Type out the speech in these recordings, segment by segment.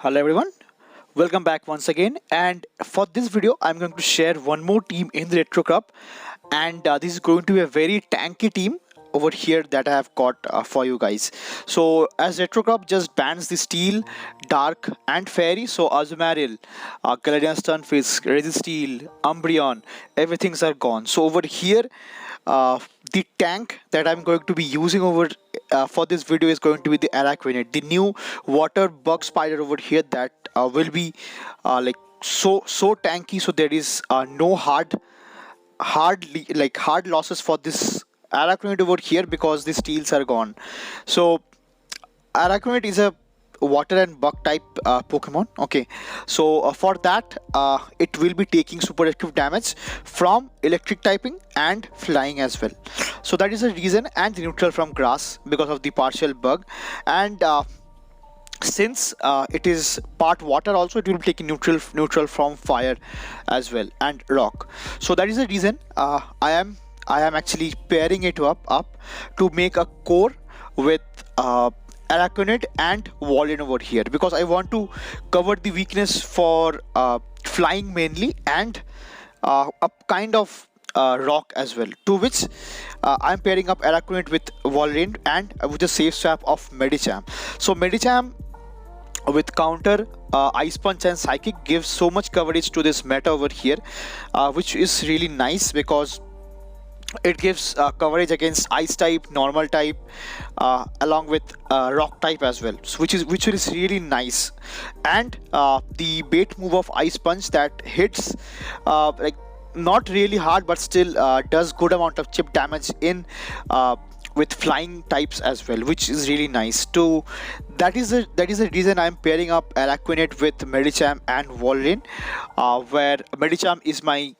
Hello everyone, welcome back once again, and for this video I'm going to share one more team in the Retro Cup, and this is going to be a very tanky team over here that I have got for you guys. So as Retro Cup just bans the Steel, Dark and Fairy, so Azumarill, Galarian Stunfisk, Resisteel, Umbreon, everything's are gone. So over here the tank that I'm going to be using over for this video is going to be the Araquanid, the new water bug spider over here that will be like so tanky. So there is no hard losses for this Araquanid over here because the steals are gone. So Araquanid is a water and bug type Pokemon. Okay, so for that it will be taking super active damage from electric typing and flying as well. So that is the reason, and the neutral from grass because of the partial bug, and since it is part water also, it will be taking neutral from fire as well and rock. So that is the reason I am actually pairing it up to make a core with Araquanid and Walrein over here, because I want to cover the weakness for flying mainly, and a kind of rock as well, to which I'm pairing up Araquanid with Walrein and with a safe swap of Medicham. So Medicham with counter Ice Punch and Psychic gives so much coverage to this meta over here, which is really nice because it gives coverage against ice type, normal type, along with rock type as well, so which is really nice. And the bait move of Ice Punch that hits like not really hard, but still does good amount of chip damage in with flying types as well, which is really nice too. That is the reason I'm pairing up Araquanid with Medicham and Walrein, where Medicham is my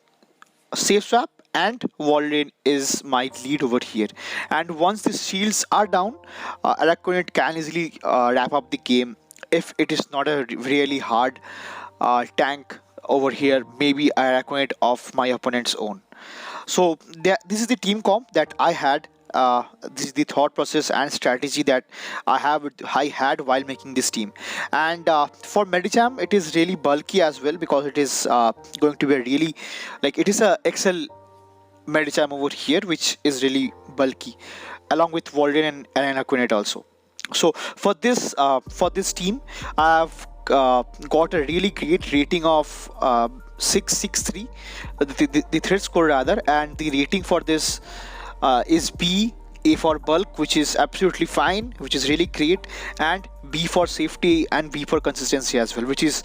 safe swap and Walrein is my lead over here. And once the shields are down, Araquanid can easily wrap up the game if it is not a really hard tank over here, maybe Araquanid of my opponent's own. So this is the team comp that I had. This is the thought process and strategy that I had while making this team. And for Medicham, it is really bulky as well, because it is going to be a really, like, it is a XL Medicham over here, which is really bulky, along with Walrein and Araquanid also. So for this team, I've got a really great rating of 663, the threat score rather, and the rating for this is B, A for bulk, which is absolutely fine, which is really great, and B for safety and B for consistency as well, which is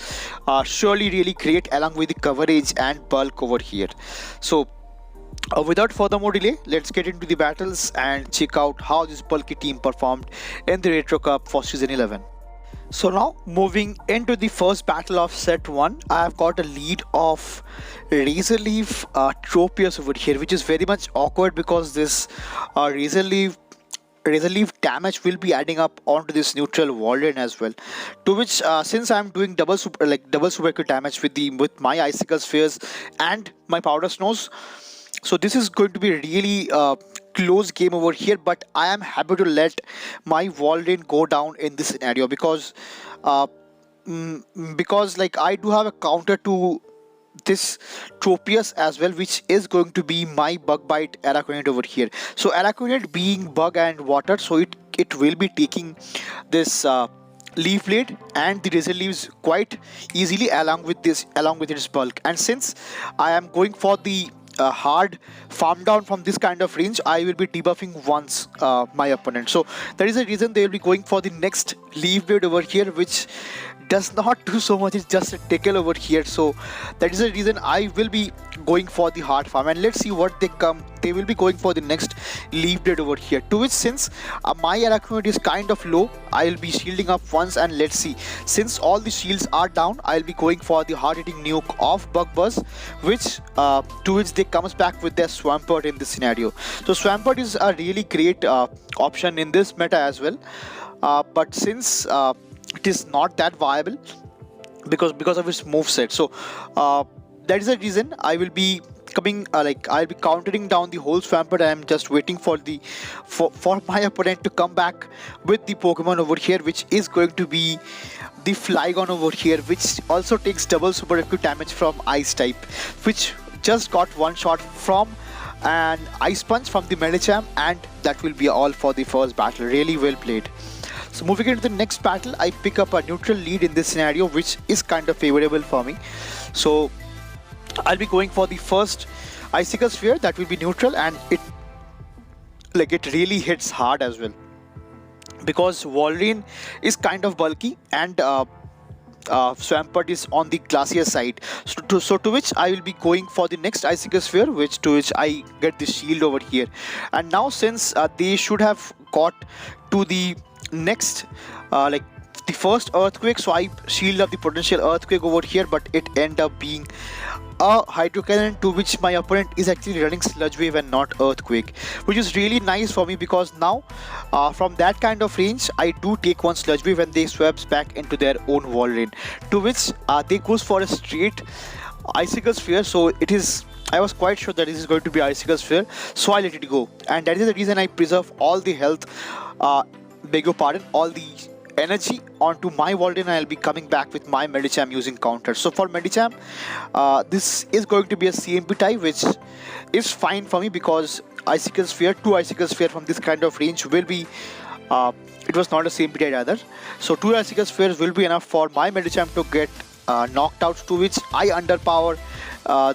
surely really great, along with the coverage and bulk over here. So without further more delay, let's get into the battles and check out how this bulky team performed in the Retro Cup for Season 11. So now moving into the first battle of set 1, I have got a lead of Razor Leaf Tropius over here, which is very much awkward because this Razor Leaf damage will be adding up onto this neutral Walrein as well, to which since I'm doing double super crit damage with my icicle spheres and my powder snows, so this is going to be a really close game over here. But I am happy to let my Walrein go down in this scenario because like I do have a counter to this Tropius as well, which is going to be my bug bite Araquanid over here. So Araquanid being bug and water, so it will be taking this Leaf Blade and the Razor Leaves quite easily along with its bulk. And since I am going for the hard farm down from this kind of range, I will be debuffing once my opponent. So that is the reason they will be going for the next Leaf Blade over here, which does not do so much, it's just a tickle over here. So that is the reason I will be going for the hard farm, and let's see what they will be going for the next Leaf Blade over here, to which since my Araquanid is kind of low, I'll be shielding up once, and let's see, since all the shields are down, I'll be going for the hard hitting nuke of Bug Buzz, which to which they comes back with their Swampert in this scenario. So Swampert is a really great option in this meta as well, but since it is not that viable because of its moveset. So that is the reason I will be coming I'll be countering down the whole Swampert. I am just waiting for my opponent to come back with the Pokemon over here, which is going to be the Flygon over here, which also takes double super acute damage from Ice type, which just got one shot from an Ice Punch from the Medicham, and that will be all for the first battle. Really well played. So moving into the next battle, I pick up a neutral lead in this scenario, which is kind of favorable for me. So I'll be going for the first Icicle Sphere. That will be neutral, and it really hits hard as well, because Walrein is kind of bulky and Swampert is on the glacier side. So to which I will be going for the next Icicle Sphere, to which I get the shield over here. And now since they should have got to the next the first earthquake, so I shield up the potential earthquake over here, but it end up being a hydro cannon, to which my opponent is actually running sludge wave and not earthquake, which is really nice for me, because now from that kind of range I do take one sludge wave and they swaps back into their own Walrein, to which they goes for a straight Icicle Sphere. So it is, I was quite sure that this is going to be Icicle Sphere, so I let it go, and that is the reason I preserve all the health, beg your pardon, all the energy onto my Walrein, and I'll be coming back with my Medicham using counter. So for Medicham, this is going to be a CMP type, which is fine for me, because Icicle Sphere, 2 Icicle Sphere from this kind of range will be, it was not a CMP type either, so 2 Icicle Spheres will be enough for my Medicham to get knocked out, to which I underpower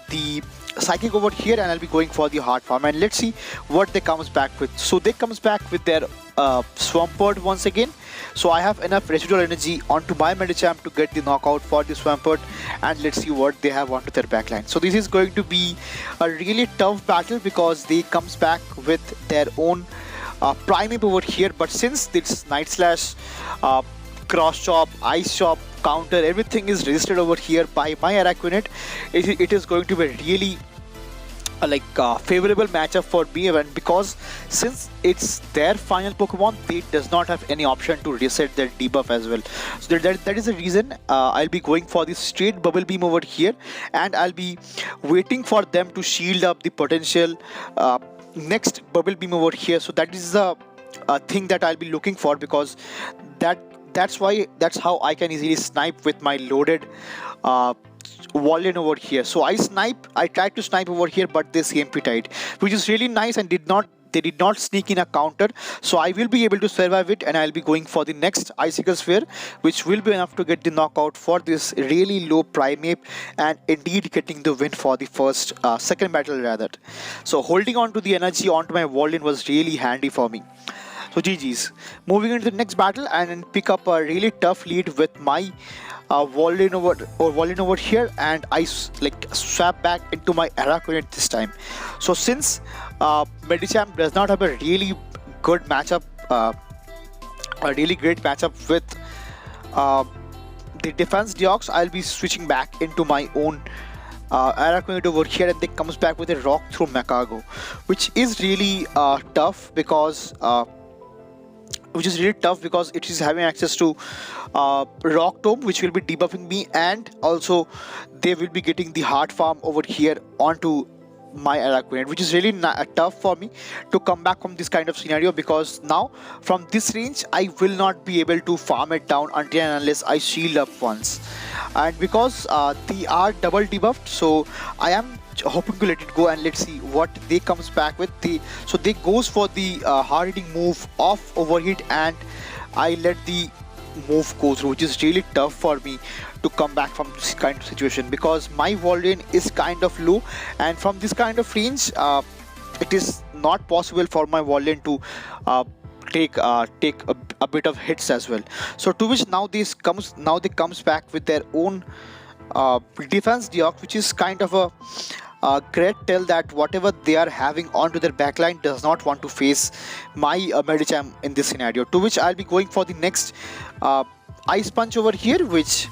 the Psychic over here, and I'll be going for the hard farm, and let's see what they comes back with. So they comes back with their Swampert once again. So I have enough residual energy onto my Medicham to get the knockout for the Swampert, and let's see what they have onto their backline. So this is going to be a really tough battle, because they comes back with their own Primeape over here, but since this Night Slash, Cross Chop, Ice Chop, counter, everything is resisted over here by my Araquanid, it is going to be really favorable matchup for me, and because since it's their final Pokemon, they does not have any option to reset their debuff as well. So that is the reason I'll be going for the straight Bubble Beam over here, and I'll be waiting for them to shield up the potential next Bubble Beam over here. So that is the thing that I'll be looking for, because that's how I can easily snipe with my loaded Walrein over here. So I tried to snipe over here, but they CMP tied, which is really nice, and they did not sneak in a counter, so I will be able to survive it, and I'll be going for the next Icicle Sphere, which will be enough to get the knockout for this really low Primeape, and indeed getting the win for the second battle rather. So holding on to the energy onto my Walrein was really handy for me. So GG's. Moving into the next battle and pick up a really tough lead with my Walrein over here, and I swap back into my Araquanid this time. So since Medicham does not have a really good matchup, a really great matchup with the defense Deoxys, I'll be switching back into my own Araquanid over here, and they comes back with a Rock through Macago, which is really tough, because it is having access to Rock Tomb, which will be debuffing me, and also they will be getting the hard farm over here onto my Araquanid, which is really tough for me to come back from this kind of scenario, because now from this range I will not be able to farm it down until and unless I shield up once, and because they are double debuffed, so I am hoping to let it go, and let's see what they comes back with. So they goes for the hard hitting move of Overheat, and I let the move go through, which is really tough for me to come back from this kind of situation, because my Walrein is kind of low, and from this kind of range it is not possible for my Walrein to take a bit of hits as well. So to which now they comes back with their own defense Deoxys, which is kind of a great tell that whatever they are having onto their backline does not want to face my Medicham in this scenario, to which I'll be going for the next Ice Punch over here, which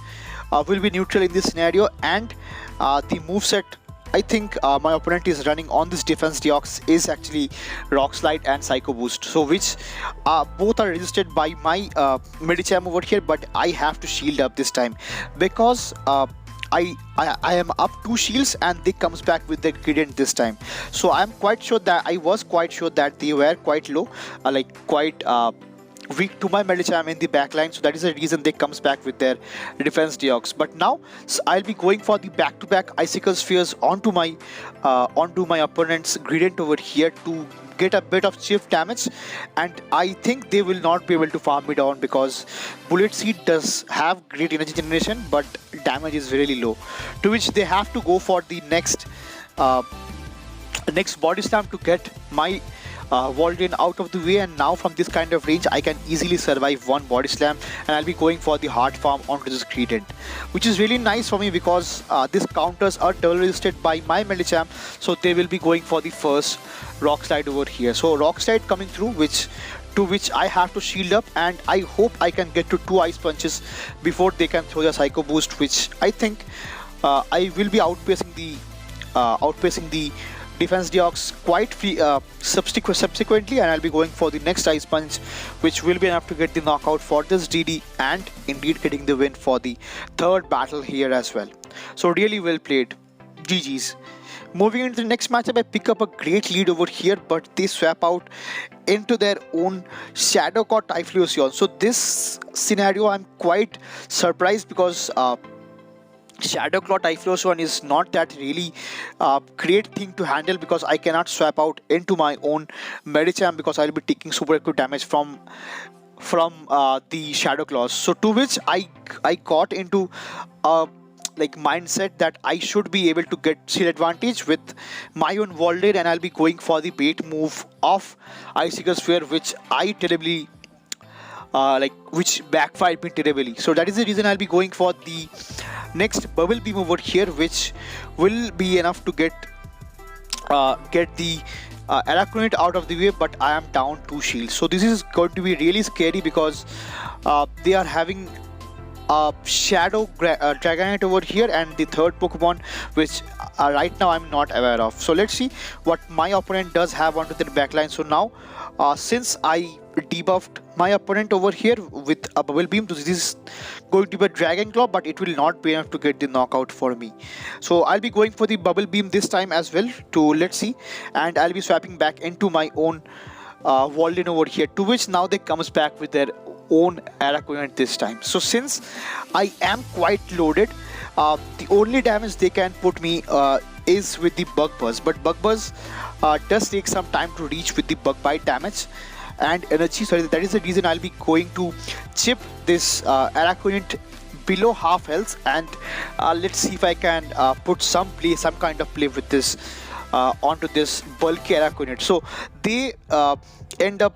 will be neutral in this scenario, and the moveset I think my opponent is running on this defense Deoxys is actually Rock Slide and Psycho Boost, so which both are resisted by my Medicham over here, but I have to shield up this time, because I am up 2 shields and they comes back with the gradient this time. So I was quite sure that they were quite low, weak to my Medicham in the backline, so that is the reason they comes back with their defense Deox. But now I'll be going for the back-to-back Icicle Spheres onto my opponent's Gradient over here to get a bit of chip damage, and I think they will not be able to farm me down because Bullet Seed does have great energy generation, but damage is really low. To which they have to go for the next Body Slam to get my Walrein out of the way, and now from this kind of range I can easily survive one Body Slam, and I'll be going for the hard farm onto this Gradient, which is really nice for me because these counters are double resisted by my Medicham, so they will be going for the first Rock Slide over here. So Rock Slide coming through, to which I have to shield up, and I hope I can get to 2 Ice Punches before they can throw the Psycho Boost, which I think I will be outpacing the defense Deox quite subsequently, and I'll be going for the next Ice Punch, which will be enough to get the knockout for this DD, and indeed getting the win for the third battle here as well. So really well played. GG's. Moving into the next matchup, I pick up a great lead over here, but they swap out into their own Shadow Claw Typhlosion. So this scenario I'm quite surprised because Shadow Claw Typhlosion is not that really great thing to handle because I cannot swap out into my own Medicham because I'll be taking super acute damage from the Shadow Claws. So to which I got into like mindset that I should be able to get shield advantage with my own Walrein, and I'll be going for the bait move of Icicle Sphere, which I terribly which backfired me terribly. So that is the reason I'll be going for the next Bubble Beam over here, which will be enough to get the Araquanid out of the way, but I am down 2 shields. So this is going to be really scary because they are having Shadow Dragonite over here and the third Pokemon, which right now I'm not aware of. So let's see what my opponent does have onto their backline. So now since I debuffed my opponent over here with a Bubble Beam, so this is going to be a Dragon Claw, but it will not be enough to get the knockout for me. So I'll be going for the Bubble Beam this time as well to let's see, and I'll be swapping back into my own Walrein over here, to which now they comes back with their own Araquanid this time. So since I am quite loaded, the only damage they can put me is with the Bug Buzz, but Bug Buzz does take some time to reach with the Bug Bite damage and energy. So that is the reason I'll be going to chip this Araquanid below half health, and let's see if I can put some kind of play with this onto this bulky Araquanid. So they end up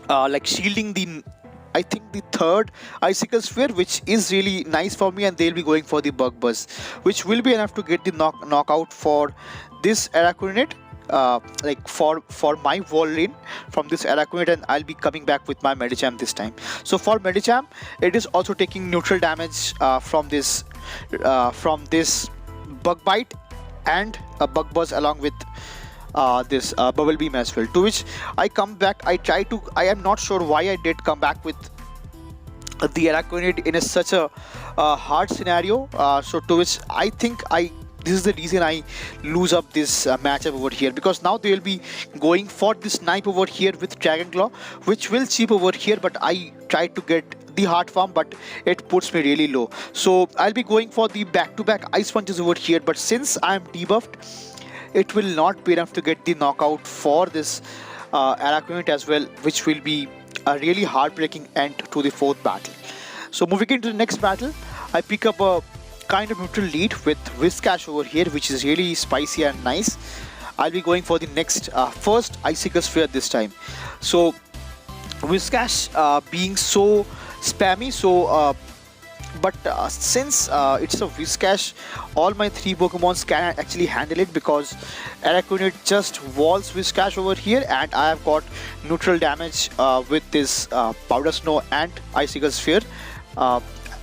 like shielding the, I think, the third Icicle Sphere, which is really nice for me, and they'll be going for the Bug Buzz, which will be enough to get the knockout for this Araquanid, like for my Walrein from this Araquanid, and I'll be coming back with my Medicham this time. So for Medicham, it is also taking neutral damage from this Bug Bite and a Bug Buzz along with this Bubble Beam as well, to which I come back. I am not sure why I did come back with the Araquanid in such a hard scenario, so to which I think this is the reason I lose up this matchup over here, because now they will be going for this Snipe over here with Dragon Claw, which will cheap over here, but I tried to get the hard farm, but it puts me really low. So I'll be going for the back-to-back Ice Punches over here, but since I am debuffed, it will not be enough to get the knockout for this Araquanid as well, which will be a really heartbreaking end to the fourth battle. So moving into the next battle, I pick up a kind of neutral lead with Whiscash over here, which is really spicy and nice. I'll be going for the next first Icicle Sphere this time. So Whiscash being so spammy, so but since it's a Whiscash, all my 3 Pokemons can actually handle it, because Araquanid just walls Whiscash over here, and I have got neutral damage with this Powder Snow and Icicle Sphere,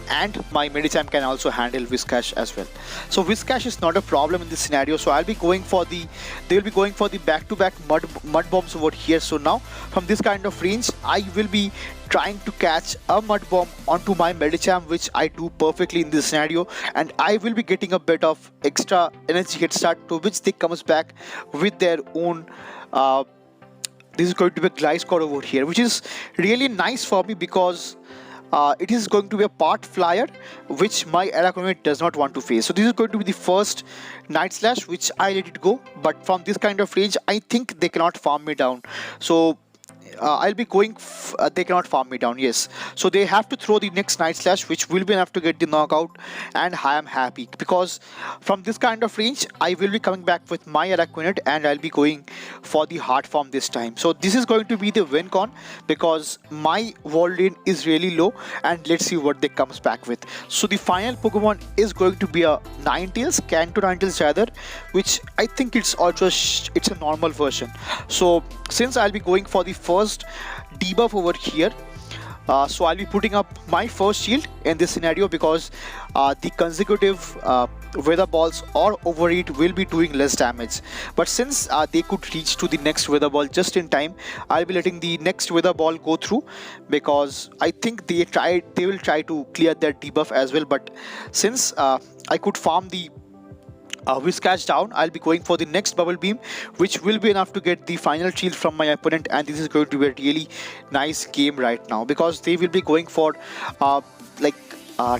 and my Medicham can also handle Whiscash as well. So Whiscash is not a problem in this scenario, so I'll be going for they will be going for the back-to-back mud bombs over here. So now from this kind of range, I will be trying to catch a mud bomb onto my Medicham, which I do perfectly in this scenario, and I will be getting a bit of extra energy head start, to which they comes back with their own this is going to be a Gliscor over here, which is really nice for me because it is going to be a part flyer which my Araquanid does not want to face. So this is going to be the first Night Slash which I let it go, but from this kind of range I think they cannot farm me down. So I'll be going, they cannot farm me down, yes. So they have to throw the next Night Slash, which will be enough to get the knockout, and I am happy because from this kind of range, I will be coming back with my Araquanid and I'll be going for the hard form this time. So this is going to be the win con because my Walrein is really low, and let's see what they comes back with. So the final Pokemon is going to be a Ninetales, Kanto Ninetales rather, which I think it's also it's a normal version. So since I'll be going for the first debuff over here, so I'll be putting up my first shield in this scenario because the consecutive weather balls or overeat will be doing less damage. But since they could reach to the next weather ball just in time, I'll be letting the next weather ball go through because I think they will try to clear their debuff as well. But since I could farm the Whiscash down, I'll be going for the next Bubble Beam, which will be enough to get the final shield from my opponent, and this is going to be a really nice game right now because they will be going for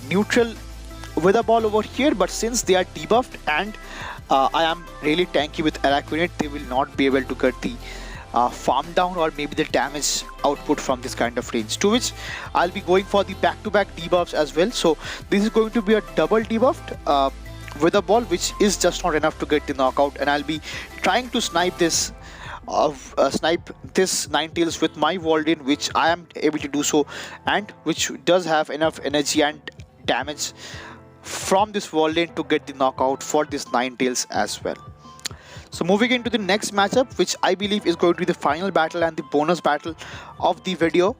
neutral Weather Ball over here, but since they are debuffed and I am really tanky with Araquanid, they will not be able to get the farm down or maybe the damage output from this kind of range, to which I'll be going for the back-to-back debuffs as well. So this is going to be a double debuffed Weather Ball, which is just not enough to get the knockout, and I'll be trying to snipe this Ninetales with my Walrein, which I am able to do so, and which does have enough energy and damage from this Walrein to get the knockout for this Ninetales as well. So moving into the next matchup, which I believe is going to be the final battle and the bonus battle of the video.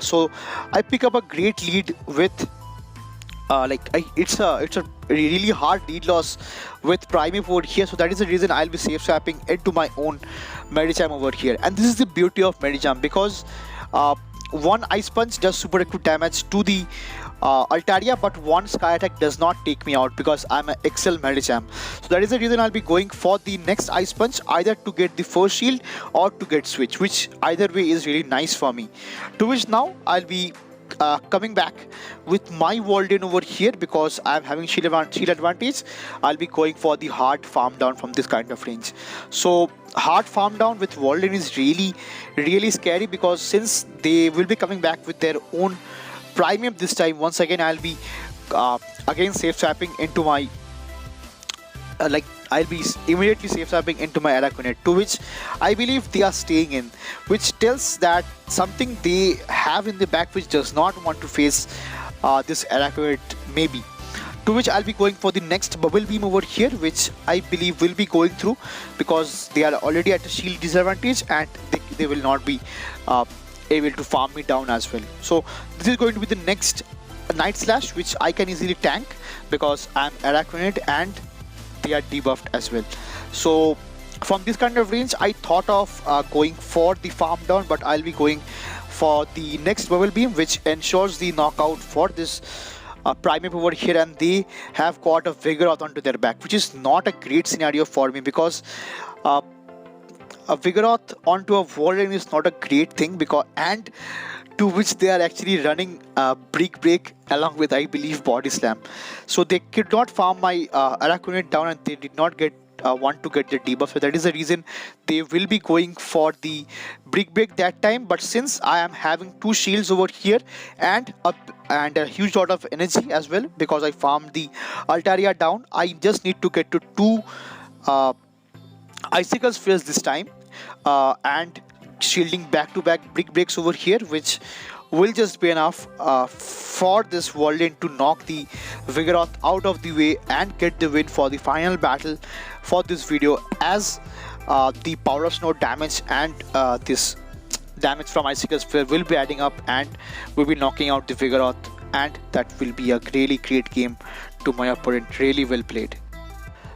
So I pick up a great lead with it's a really hard lead loss with Primeape over here, so that is the reason I'll be safe swapping into my own Medicham over here. And this is the beauty of Medicham because one Ice Punch does super acute damage to the Altaria, but one Sky Attack does not take me out because I'm an XL Medicham. So that is the reason I'll be going for the next Ice Punch, either to get the first shield or to get switch, which either way is really nice for me. To which now I'll be coming back with my Walrein over here because I'm having shield advantage. I'll be going for the hard farm down from this kind of range. So hard farm down with Walrein is really scary because since they will be coming back with their own Primeape this time, once again I'll be again safe swapping into my I'll be immediately safe swapping into my Araquanid, to which I believe they are staying in, which tells that something they have in the back which does not want to face this Araquanid maybe. To which I'll be going for the next Bubble Beam over here, which I believe will be going through because they are already at a shield disadvantage and they will not be able to farm me down as well. So this is going to be the next Night Slash, which I can easily tank because I'm Araquanid and they are debuffed as well. So from this kind of range I thought of going for the farm down, but I'll be going for the next Bubble Beam, which ensures the knockout for this Primeape over here, and they have got a Vigoroth onto their back, which is not a great scenario for me because a Vigoroth onto a Walrein is not a great thing because, and to which they are actually running Brick Break along with, I believe, Body Slam. So they could not farm my Araquanid down and they did not get want to get the debuff. So that is the reason they will be going for the Brick Break that time. But since I am having two shields over here and a huge lot of energy as well because I farmed the Altaria down, I just need to get to two Icicle Spheres this time and shielding back-to-back Brick Breaks over here, which will just be enough for this Walrein to knock the Vigoroth out of the way and get the win for the final battle for this video, as the Power of Snow damage and this damage from Icicle Sphere will be adding up and will be knocking out the Vigoroth, and that will be a really great game to my opponent. Really well played.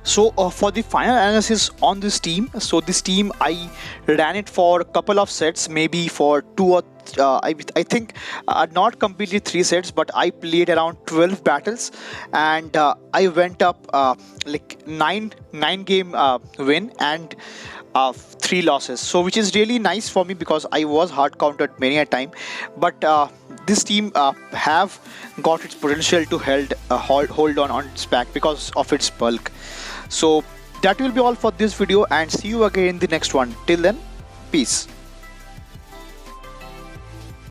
So for the final analysis on this team, so this team I ran it for a couple of sets, maybe for two or I think not completely 3 sets, but I played around 12 battles and I went up like 9 game win, and 3 losses, so which is really nice for me because I was hard countered many a time. But this team have got its potential to hold on its back because of its bulk. So that will be all for this video, and see you again in the next one. Till then, peace.